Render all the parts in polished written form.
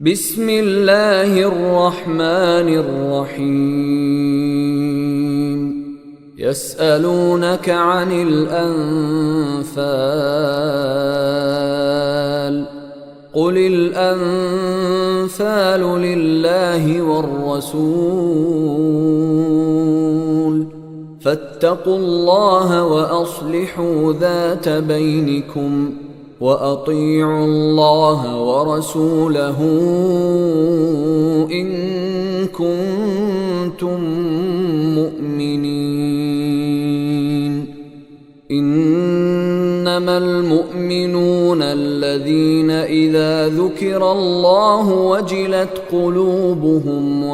بسم الله الرحمن الرحيم يسألونك عن الأنفال قل الأنفال لله والرسول فاتقوا الله وأصلحوا ذات بينكم وأطيعوا الله ورسوله إن كنتم مؤمنين إنما المؤمنون الذين إذا ذكر الله وجلت قلوبهم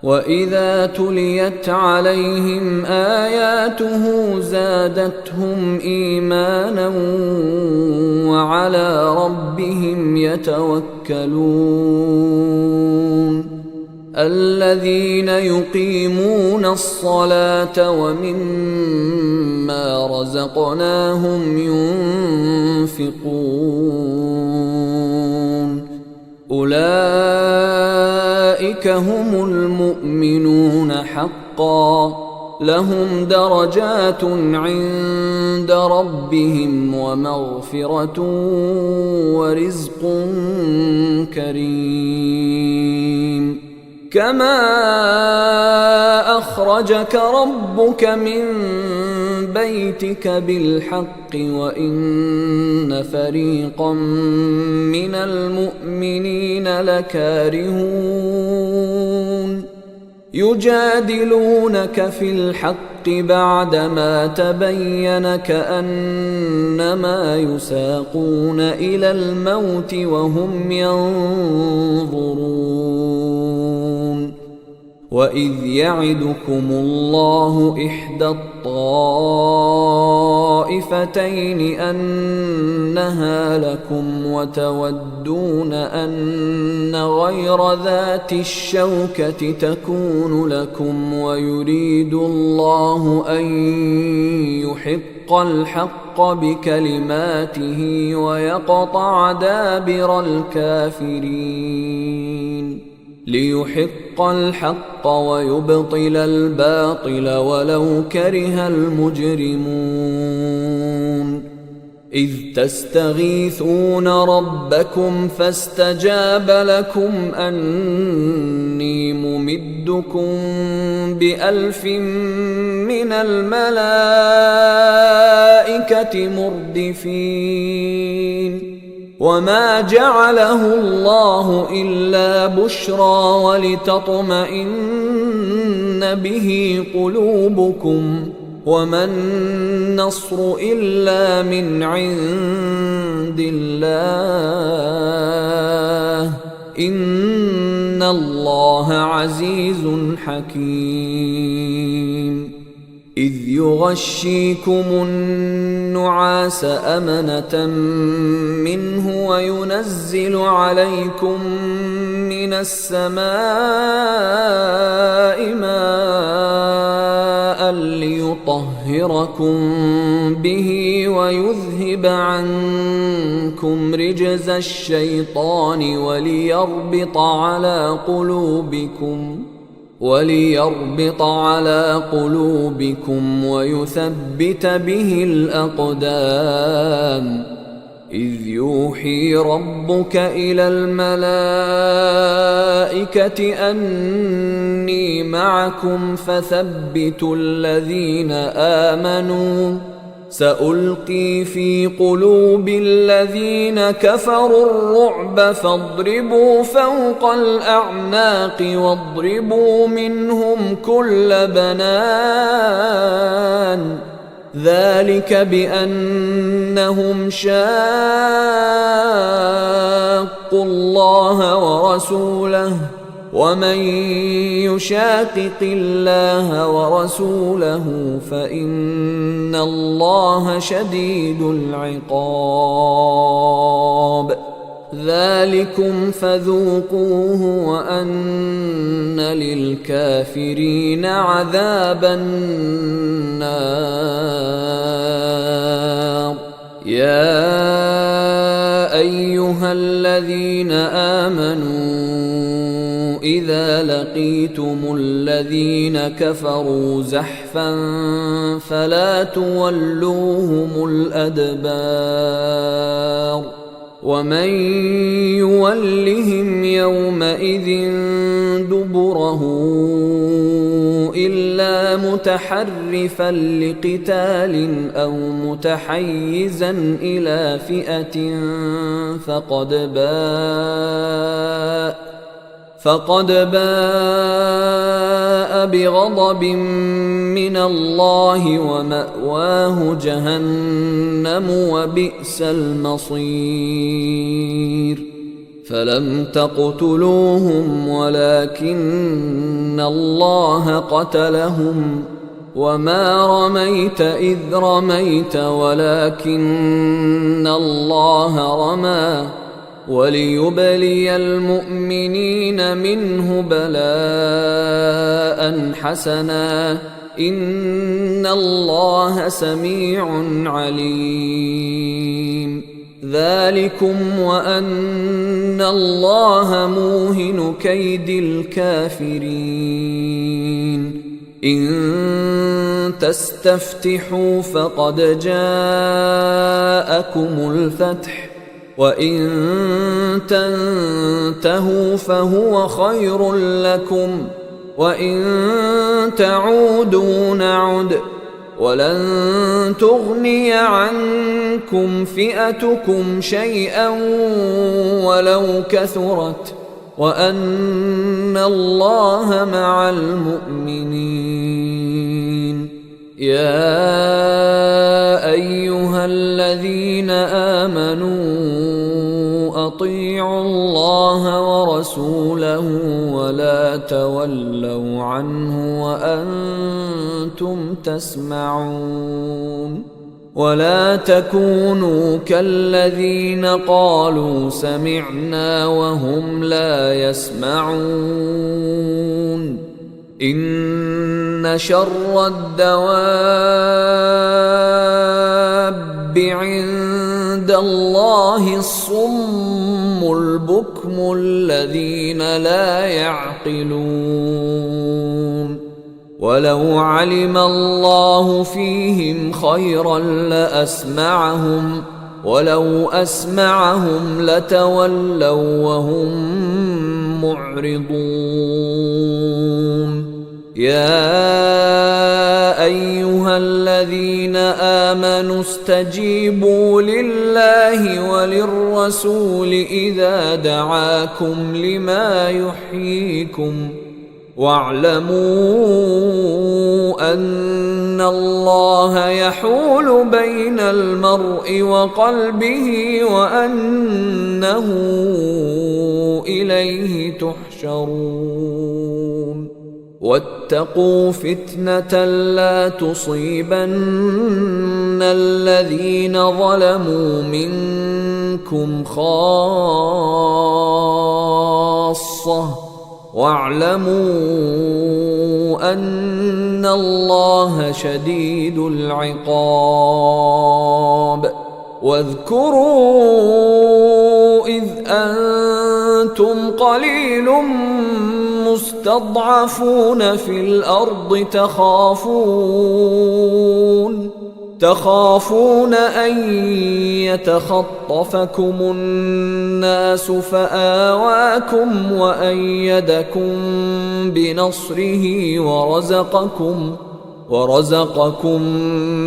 وإذا تليت عليهم آياته زادتهم إيمانا وعلى ربهم يتوكلون الذين يقيمون الصلاة ومما رزقناهم ينفقون أولئك هم المؤمنون حقا لهم درجات عند ربهم ومغفرة ورزق كريم كما أخرجك ربك من بيتك بالحق وإن فريقا من المؤمنين لكارهون يجادلونك في الحق بعدما تبين كأنما يساقون إلى الموت وهم ينظرون وإذ يعدكم الله إحدى الطائفتين أنها لكم وتودون أن غير ذات الشوكة تكون لكم ويريد الله أن يحق الحق بكلماته ويقطع دابر الكافرين ليحق الحق ويبطل الباطل ولو كره المجرمون إذ تستغيثون ربكم فاستجاب لكم أني ممدكم ب1000 من الملائكة مردفين وما جعله الله إلا بشرى ولتطمئن به قلوبكم وما النصر إلا من عند الله إن الله عزيز حكيم إذ يغشيكم النعاس أمنة منه وينزل عليكم من السماء ماء ليطهركم به ويذهب عنكم رجز الشيطان وليربط على قلوبكم ويثبت به الأقدام إذ يوحي ربك إلى الملائكة أني معكم فثبتوا الذين آمنوا سألقي في قلوب الذين كفروا الرعب فاضربوا فوق الأعناق واضربوا منهم كل بنان ذلك بأنهم شاقوا الله ورسوله ومن يشاقق الله ورسوله فإن الله شديد العقاب ذلكم فذوقوه وأن للكافرين عذاب النار. أيها الذين آمنوا إذا لقيتم الذين كفروا زحفا فلا تولوهم الأدبار ومن يولهم يومئذ دبره إلا متحرفا لقتال أو متحيزا إلى فئة فقد باء بغضب من الله ومأواه جهنم وبئس المصير فلم تقتلوهم ولكن الله قتلهم وما رميت إذ رميت ولكن الله رمى وليبلي المؤمنين منه بلاء حسنا إن الله سميع عليم ذلكم وأن الله موهن كيد الكافرين إن تستفتحوا فقد جاءكم الفتح وإن تنتهوا فهو خير لكم وإن تعودوا نعد ولن تغني عنكم فئتكم شيئا ولو كثرت وأن الله مع المؤمنين يا أيها الذين آمنوا أطيعوا الله ورسوله ولا تولوا عنه وأنتم تسمعون ولا تكونوا كالذين قالوا سمعنا وهم لا يسمعون إن شر الدواب عند الله الصم البكم الذين لا يعقلون ولو علم الله فيهم خيرا لأسمعهم ولو أسمعهم لتولوا وهم معرضون يا أيها الذين آمنوا استجيبوا لله وللرسول إذا دعاكم لما يحييكم واعلموا أن الله يحول بين المرء وقلبه وأنه إليه تحشرون واتقوا فتنة لا تصيبن الذين ظلموا منكم خاصة واعلموا أن الله شديد العقاب واذكروا إذ أنتم قليل مستضعفون في الأرض تخافون أن يتخطفكم الناس فآواكم وأيدكم بنصره ورزقكم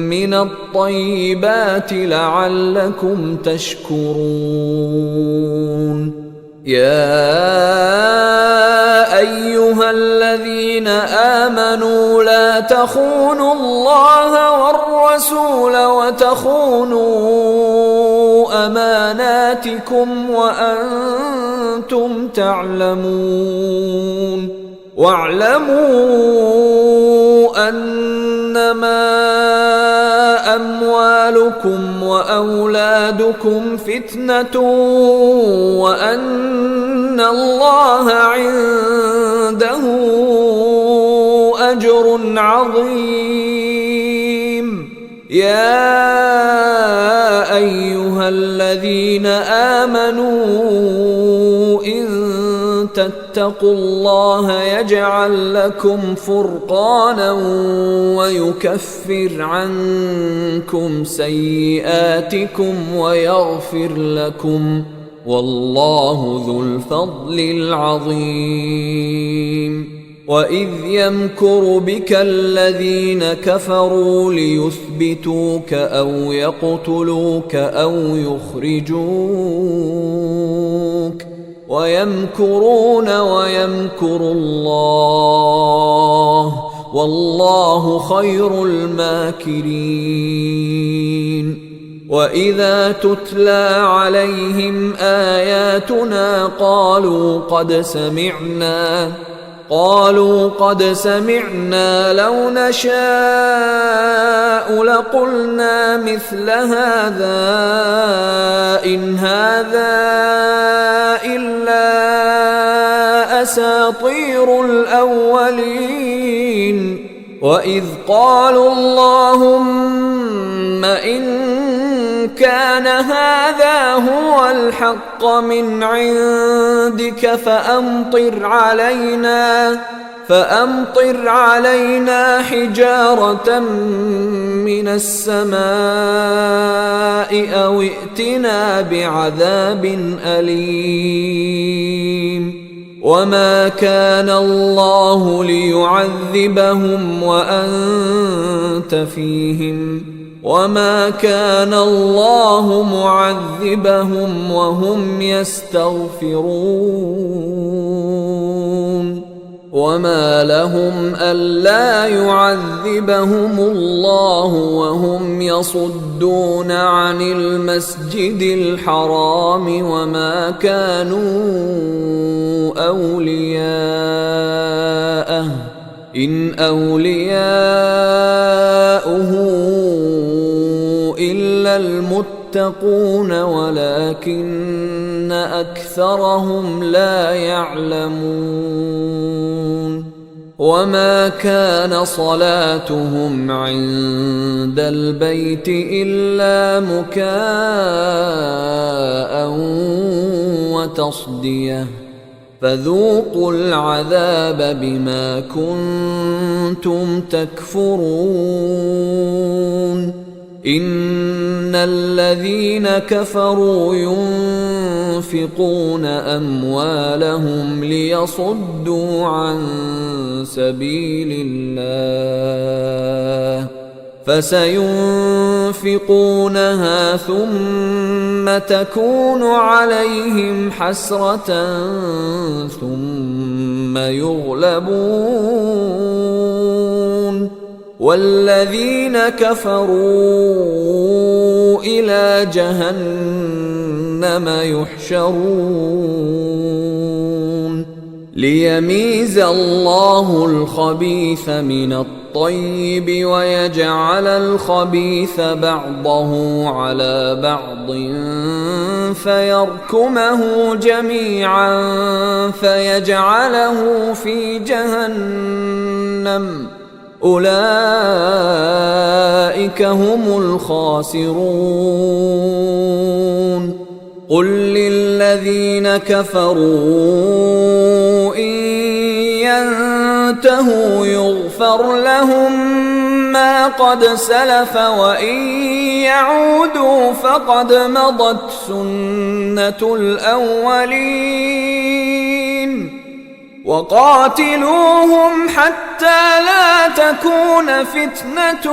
من الطيبات لعلكم تشكرون يا أيها الذين آمنوا لا تخونوا الله والرسول وتخونوا أماناتكم وأنتم تعلمون واعلموا أنما أموالكم وأولادكم فتنة وأن الله عنده أجر عظيم يا أيها الذين تتقوا الله يجعل لكم فرقانا ويكفر عنكم سيئاتكم ويغفر لكم، والله ذو الفضل العظيم. وإذ يمكر بك الذين كفروا ليثبتوك أو يقتلوك أو يخرجوك ويمكرون ويمكر الله والله خير الماكرين. وإذا تتلى عليهم آياتنا قالوا قد سمعنا لو نشاء لقلنا مثل هذا إن هذا إلا أساطير الأولين. وإذ قالوا اللهم إن كان هذا هو الحق من عندك فأمطر علينا حجارة من السماء أو ائتنا بعذاب أليم. وما كان الله ليعذبهم وأنت فيهم وما كان الله معذبهم وهم يستغفرون. وما لهم ألا يعذبهم الله وهم يصدون عن المسجد الحرام وما كانوا أولياءه إن أولياؤه إلا المتقون ولكن أكثرهم لا يعلمون. وما كان صلاتهم عند البيت إلا مكاء وتصدية فذوقوا العذاب بما كنتم تكفرون. إن الذين كفروا ينفقون أموالهم ليصدوا عن سبيل الله فسينفقونها ثم تكون عليهم حسرة ثم يغلبون والذين كفروا إلى جهنم يحشرون ليميز الله الخبيث من الطيب ويجعل الخبيث بعضه على بعض فيركمه جميعا فيجعله في جهنم أولئك هم الخاسرون. قل للذين كفروا إن ينتهوا يغفر لهم ما قد سلف وإن يعودوا فقد مضت سنة الأولين وقاتلوهم حتى لا تكون فتنة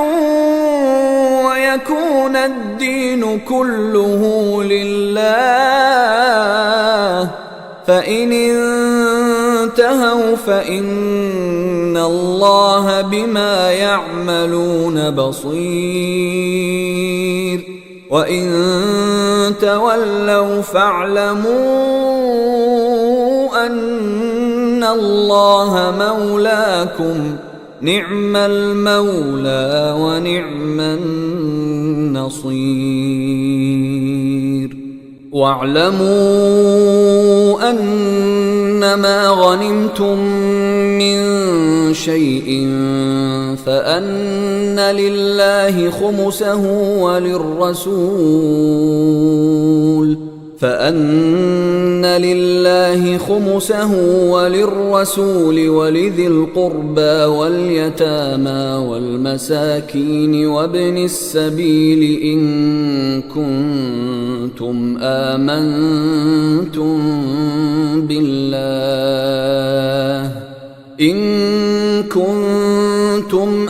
ويكون الدين كله لله فإن انتهوا فإن الله بما يعملون بصير وإن تولوا فاعلموا أن الله مولاكم نعم المولى ونعم النصير. واعلموا أنما غنمتم من شيء فأن لله خمسه وللرسول فأن لله خمسه وللرسول ولذي القربى واليتامى والمساكين وابن السبيل إن كنتم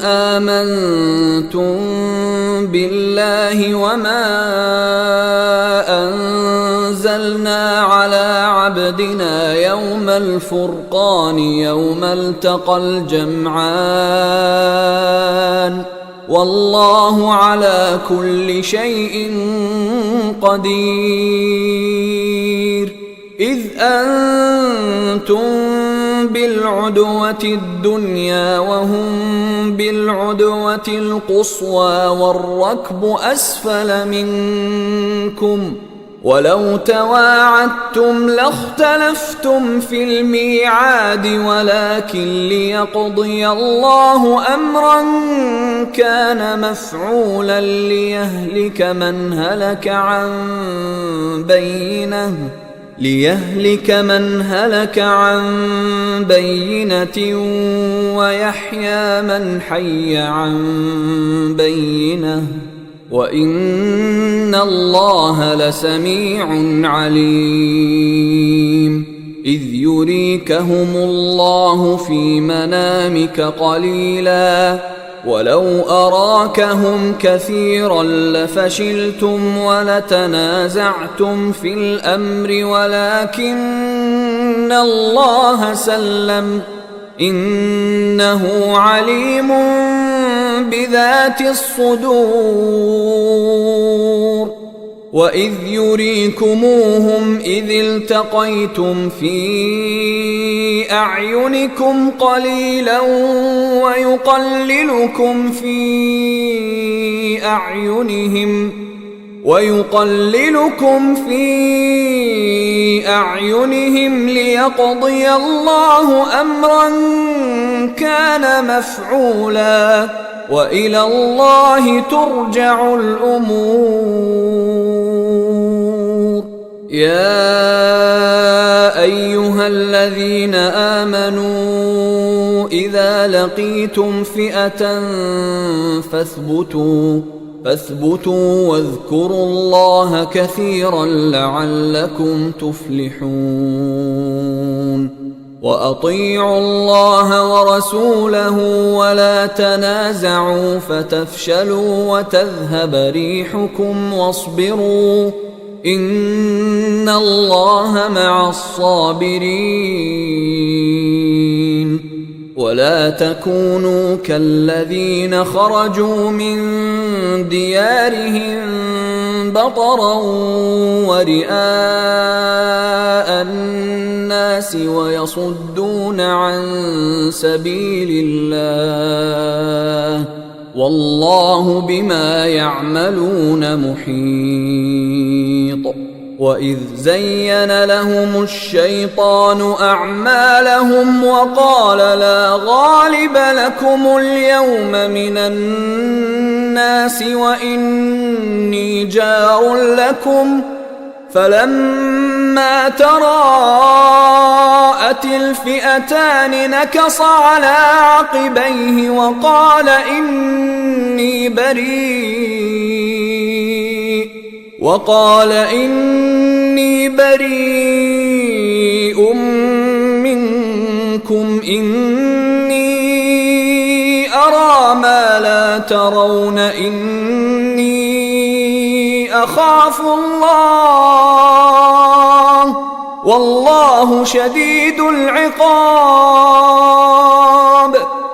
آمنتم بالله وما أنزلنا على عبدنا يوم الفرقان يوم التقى الجمعان والله على كل شيء قدير. إذ أنتم بالعدوة الدنيا وهم بالعدوة القصوى والركب أسفل منكم ولو تواعدتم لاختلفتم في الميعاد ولكن ليقضي الله أمرا كان مفعولا ليهلك من هلك عن بينة ويحيى من حي عن بينة وإن الله لسميع عليم. إذ يريكهم الله في منامك قليلا ولو أراكهم كثيرا لفشلتم ولتنازعتم في الأمر ولكن الله سلم إنه عليم بذات الصدور. وإذ يريكموهم إذ التقيتم في أعينكم قليلا ويقللكم في أعينهم ليقضي الله أمرا كان مفعولا وإلى الله ترجع الأمور. يا أيها الذين آمنوا إذا لقيتم فئة فاثبتوا واذكروا الله كثيرا لعلكم تفلحون. وأطيعوا الله ورسوله ولا تنازعوا فتفشلوا وتذهب ريحكم واصبروا إن الله مع الصابرين. ولا تكونوا كالذين خرجوا من ديارهم بطرا ورئاء الناس ويصدون عن سبيل الله والله بما يعملون محيط. وإذ زين لهم الشيطان أعمالهم وقال لا غالب لكم اليوم من الناس وإني جار لكم فلما تراءت الفئتان نكص على عقبيه وقال إني بريء منكم إني أرى ما لا ترون إني أخاف الله والله شديد العقاب.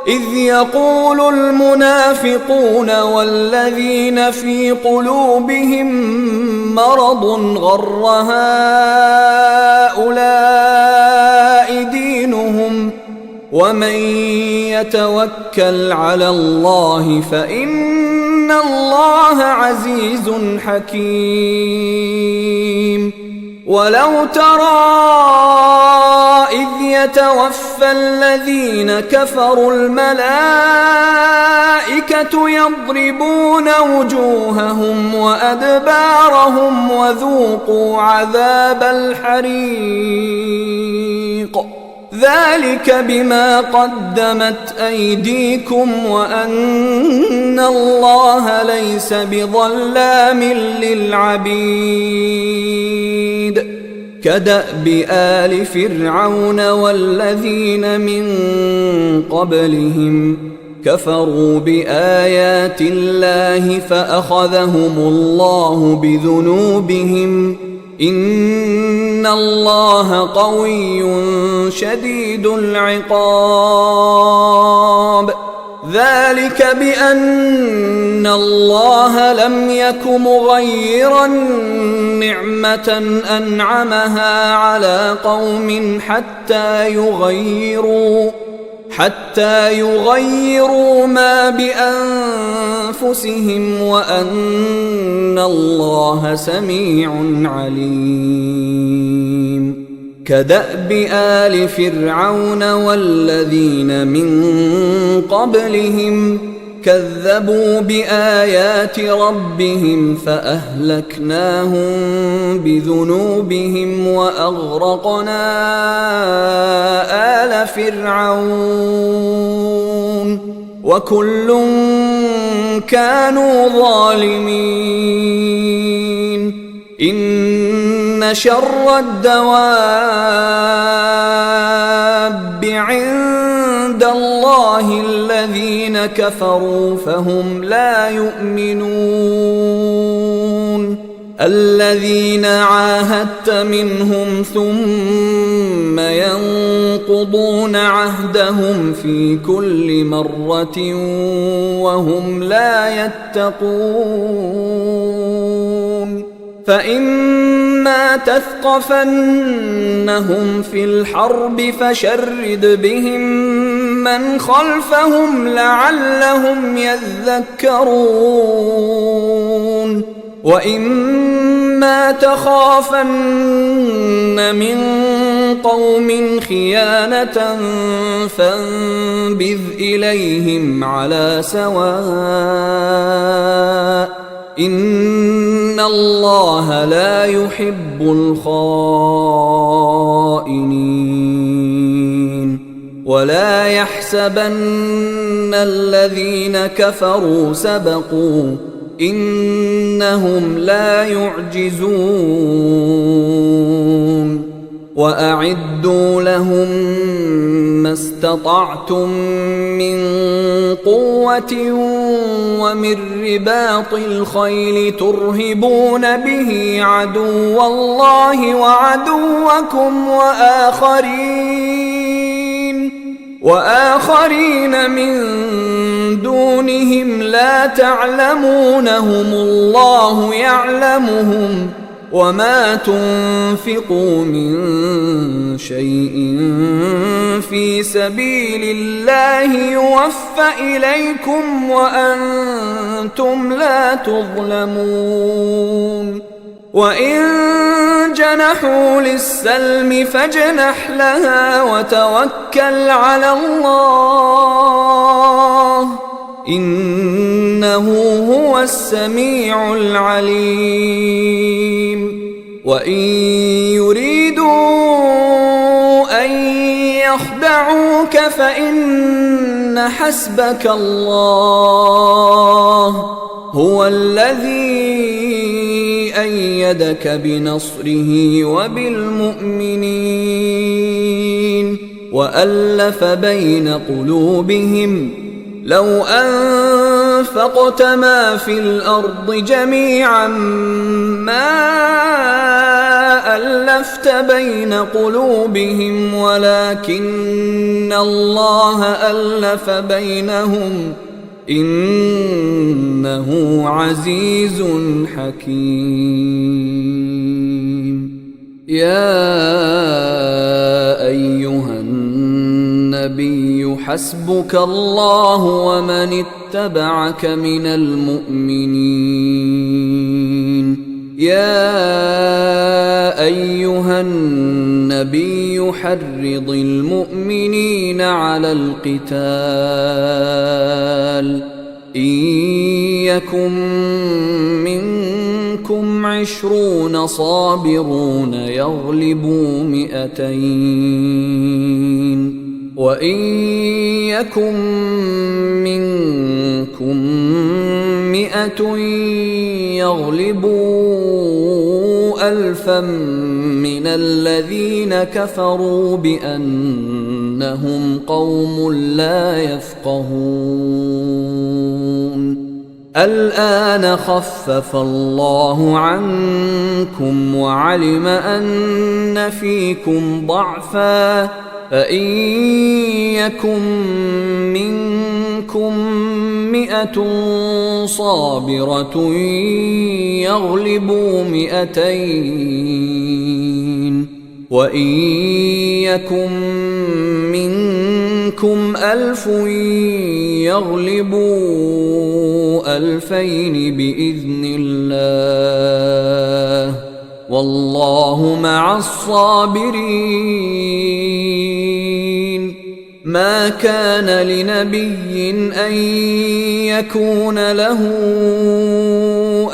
إذ يقول المنافقون والذين في قلوبهم مرض غر هؤلاء دينهم ومن يتوكل على الله فإن الله عزيز حكيم. ولو ترى إذ يتوفى الذين كفروا الملائكة يضربون وجوههم وأدبارهم أخراهم وذوقوا عذاب الحريق ذلك بما قدمت أيديكم وأن الله ليس بظلام للعبيد كدأب آل فرعون والذين من قبلهم كفروا بآيات الله فأخذهم الله بذنوبهم إن الله قوي شديد العقاب ذلك بأن الله لم يك مغيرا نعمة أنعمها على قوم حتى يغيروا ما بأنفسهم وأن الله سميع عليم كدأب آل فرعون والذين من قبلهم كذبوا بآيات ربهم فأهلكناهم بذنوبهم وأغرقنا آل فرعون وكل كانوا ظالمين إن شر الدواب عند الله الذين كفروا فهم لا يؤمنون الذين عاهدت منهم ثم ينقضون عهدهم في كل مرة وهم لا يتقون فإما تثقفنهم في الحرب فشرد بهم من خلفهم لعلهم يذكرون وإما تخافن من قوم خيانة فانبذ إليهم على سواء إن الله لا يحب الخائنين ولا يحسبن الذين كفروا سبقوا إنهم لا يعجزون وأعدوا لهم ما استطعتم من قوة ومن رباط الخيل ترهبون به عدو الله وعدوكم وآخرين من دونهم لا تعلمونهم الله يعلمهم وما تنفقوا من شيء في سبيل الله يوفى إليكم وأنتم لا تظلمون وإن جنحوا للسلم فاجنح لها وتوكل على الله إنه هو السميع العليم وإن يريدوا أن يخدعوك فإن حسبك الله هو الذي أيدك بنصره وبالمؤمنين وألف بين قلوبهم لو أنفقت ما في الأرض جميعا ما ألفت بين قلوبهم ولكن الله ألف بينهم إنه عزيز حكيم يا أيها النبي حسبك الله ومن اتبعك من المؤمنين يا أيها النبي حرض المؤمنين على القتال إن يكن منكم منكم 20 صابرون يغلبوا 200 وإن يكن منكم 100 يغلبوا 1000 من الذين كفروا بأنهم قوم لا يفقهون. الآن خفف الله عنكم وعلم أن فيكم ضعفا فإن يكن منكم 100 صابرة يغلبوا 200 وإن يكن منكم 1000 يغلبوا 2000 بإذن الله والله مع الصابرين. ما كان لنبي أن يكون له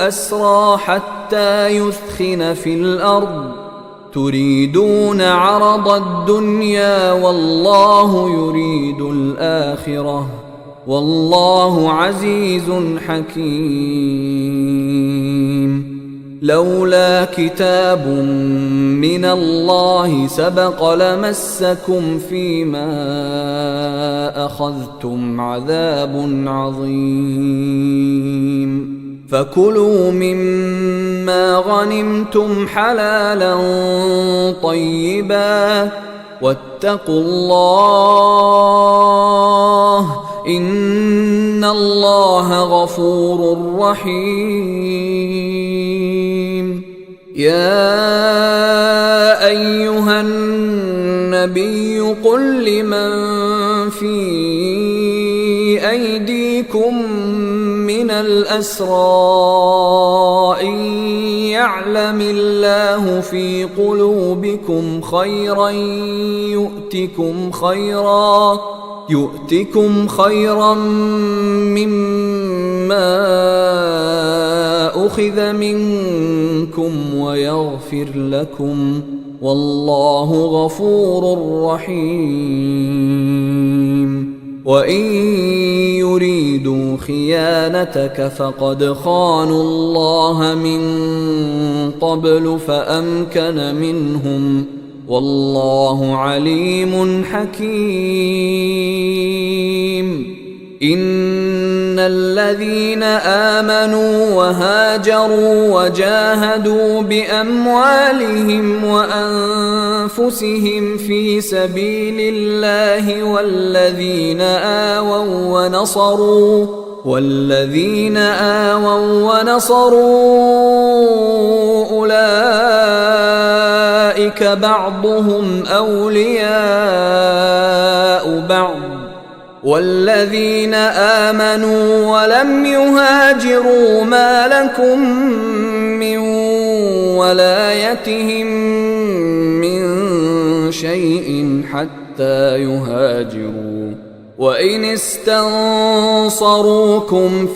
أسرى حتى يثخن في الأرض تريدون عرض الدنيا والله يريد الآخرة والله عزيز حكيم. لولا كتاب من الله سبق لمسكم فيما أخذتم عذاب عظيم. فكلوا مما غنمتم حلالا طيبا واتقوا الله إن الله غفور رحيم. يا أيها النبي قل لمن في أيديكم من الأسرى إن يعلم الله في قلوبكم خيرا يؤتكم خيرا مما أخذ منكم ويغفر لكم والله غفور رحيم. وإن يريدوا خيانتك فقد خانوا الله من قبل فأمكن منهم والله عليم حكيم. إن الذين آمنوا وهاجروا وجاهدوا بأموالهم وأنفسهم في سبيل الله والذين آووا ونصروا أولئك بعضهم أولياء بعض والذين آمنوا ولم يهاجروا ما لكم من ولايتهم من شيء حتى يهاجروا. وإن استنصروكم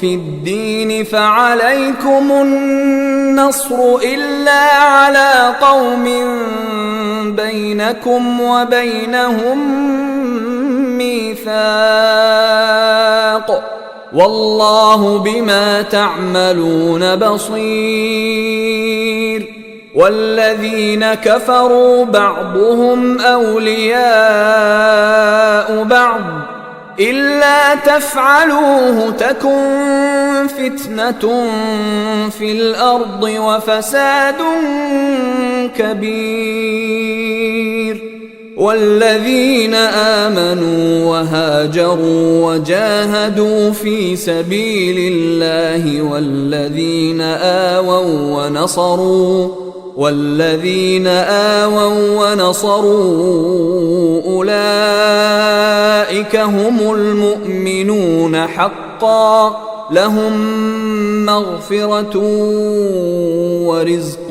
في الدين فعليكم النصر إلا على قوم بينكم وبينهم ميثاق والله بما تعملون بصير. والذين كفروا بعضهم أولياء بعض إلا تفعلوه تكن فتنة في الأرض وفساد كبير. والذين آمنوا وهاجروا وجاهدوا في سبيل الله والذين آووا ونصروا أولئك هم المؤمنون حقا لهم مغفرة ورزق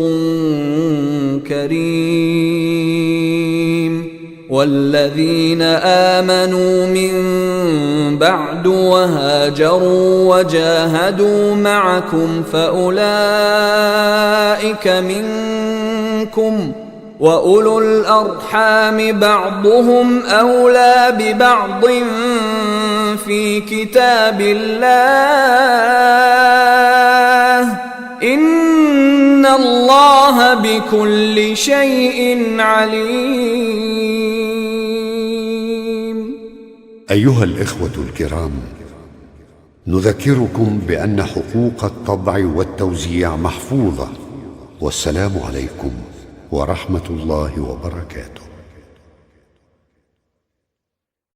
كريم. والذين آمنوا من بعد وهاجروا وجاهدوا معكم فأولئك منكم، وأولو الأرحام بعضهم أولى ببعض في كتاب الله، إن الله بكل شيء عليم. أيها الإخوة الكرام، نذكركم بأن حقوق الطبع والتوزيع محفوظة، والسلام عليكم ورحمة الله وبركاته.